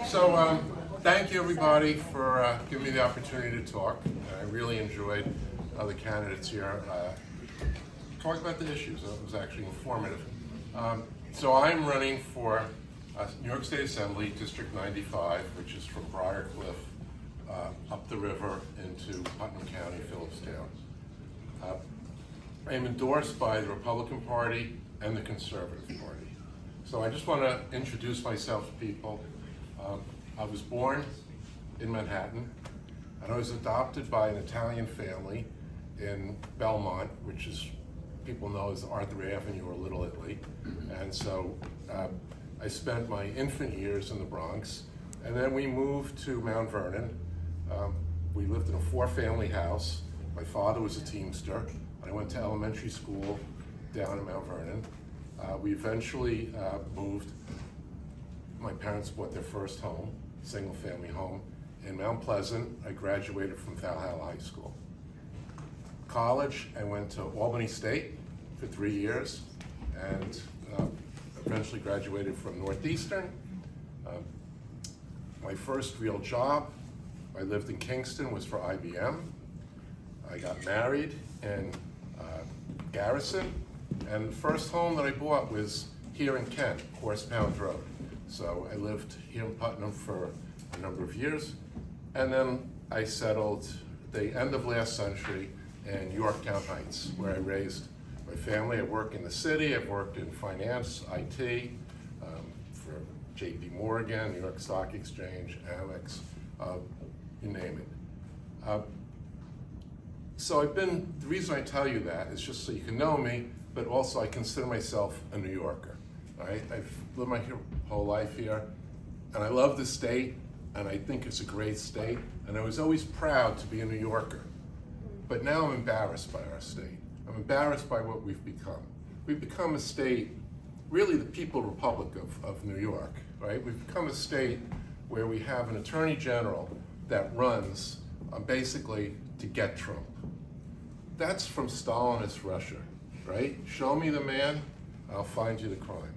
Thank you everybody for giving me the opportunity to talk. I really enjoyed the candidates here talk about the issues. It was actually informative. So I'm running for New York State Assembly, District 95, which is from Briarcliff up the river into Putnam County, Phillipstown. I am endorsed by the Republican Party and the Conservative Party. So I just want to introduce myself to people. I was born in Manhattan, and I was adopted by an Italian family in Belmont, which is people know as Arthur Avenue or Little Italy. And so I spent my infant years in the Bronx, and then we moved to Mount Vernon. We lived in a 4-family house. My father was a Teamster. I went to elementary school down in Mount Vernon. We eventually moved. My parents bought their first home, single-family home, in Mount Pleasant. I graduated from Valhalla High School. College, I went to Albany State for 3 years, and eventually graduated from Northeastern. My first real job, I lived in Kingston, was for IBM. I got married in Garrison, and the first home that I bought was here in Kent, Horse Pound Road. So I lived here in Putnam for a number of years, and then I settled at the end of last century in Yorktown Heights, where I raised my family. I work in the city, I've worked in finance, IT, for JP Morgan, New York Stock Exchange, Amex, you name it. So the reason I tell you that is just so you can know me, but also I consider myself a New Yorker. Right? I've lived my whole life here, and I love the state, and I think it's a great state, and I was always proud to be a New Yorker. But now I'm embarrassed by our state. I'm embarrassed by what we've become. We've become a state, really the People Republic of New York, right? We've become a state where we have an attorney general that runs basically to get Trump. That's from Stalinist Russia, right? Show me the man, I'll find you the crime.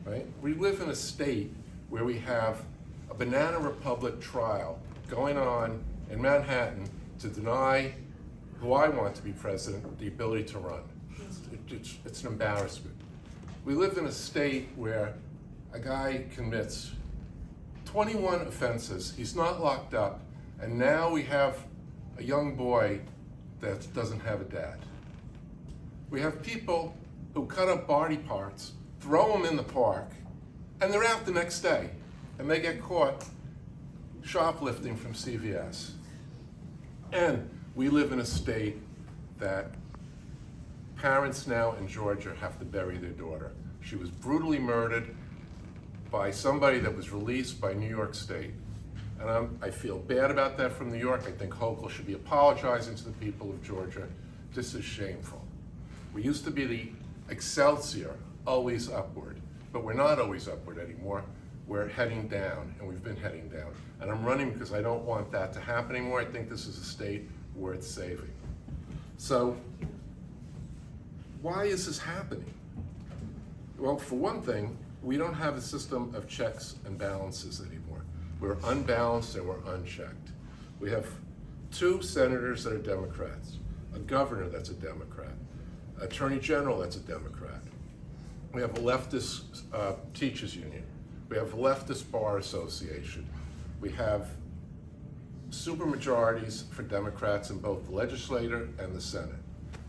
Right? We live in a state where we have a banana republic trial going on in Manhattan to deny who I want to be president the ability to run. It's an embarrassment. We live in a state where a guy commits 21 offenses, he's not locked up, and now we have a young boy that doesn't have a dad. We have people who cut up body parts, throw them in the park, and they're out the next day, and they get caught shoplifting from CVS. And we live in a state that parents now in Georgia have to bury their daughter. She was brutally murdered by somebody that was released by New York State. And I feel bad about that from New York. I think Hochul should be apologizing to the people of Georgia. This is shameful. We used to be the Excelsior, always upward, but we're not always upward anymore. We're heading down, and we've been heading down. And I'm running because I don't want that to happen anymore. I think this is a state worth saving. So, why is this happening? Well, for one thing, we don't have a system of checks and balances anymore. We're unbalanced and we're unchecked. We have 2 senators that are Democrats, a governor that's a Democrat, Attorney General that's a Democrat. We have a leftist teachers union. We have a leftist bar association. We have supermajorities for Democrats in both the legislature and the Senate.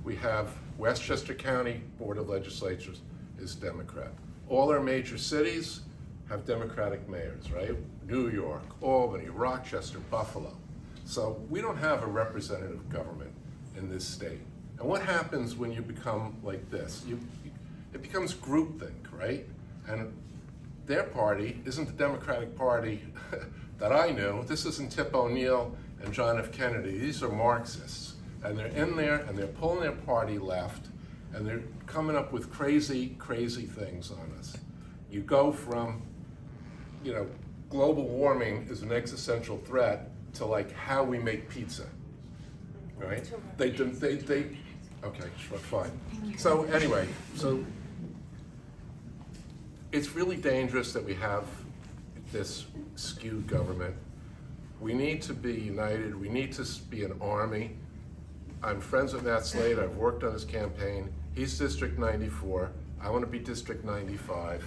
We have Westchester County Board of Legislatures is Democrat. All our major cities have Democratic mayors, right? New York, Albany, Rochester, Buffalo. So we don't have a representative government in this state. And what happens when you become like this? It becomes groupthink, right? And their party isn't the Democratic Party that I knew. This isn't Tip O'Neill and John F. Kennedy. These are Marxists. And they're in there and they're pulling their party left and they're coming up with crazy, crazy things on us. You go from, global warming is an existential threat to like how we make pizza, right? Okay, sure, fine. So anyway, it's really dangerous that we have this skewed government. We need to be united. We need to be an army. I'm friends with Matt Slade. I've worked on his campaign. He's District 94. I want to be District 95.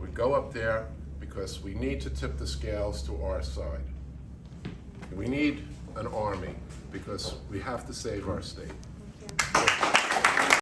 We go up there because we need to tip the scales to our side. We need an army because we have to save our state. Thank you.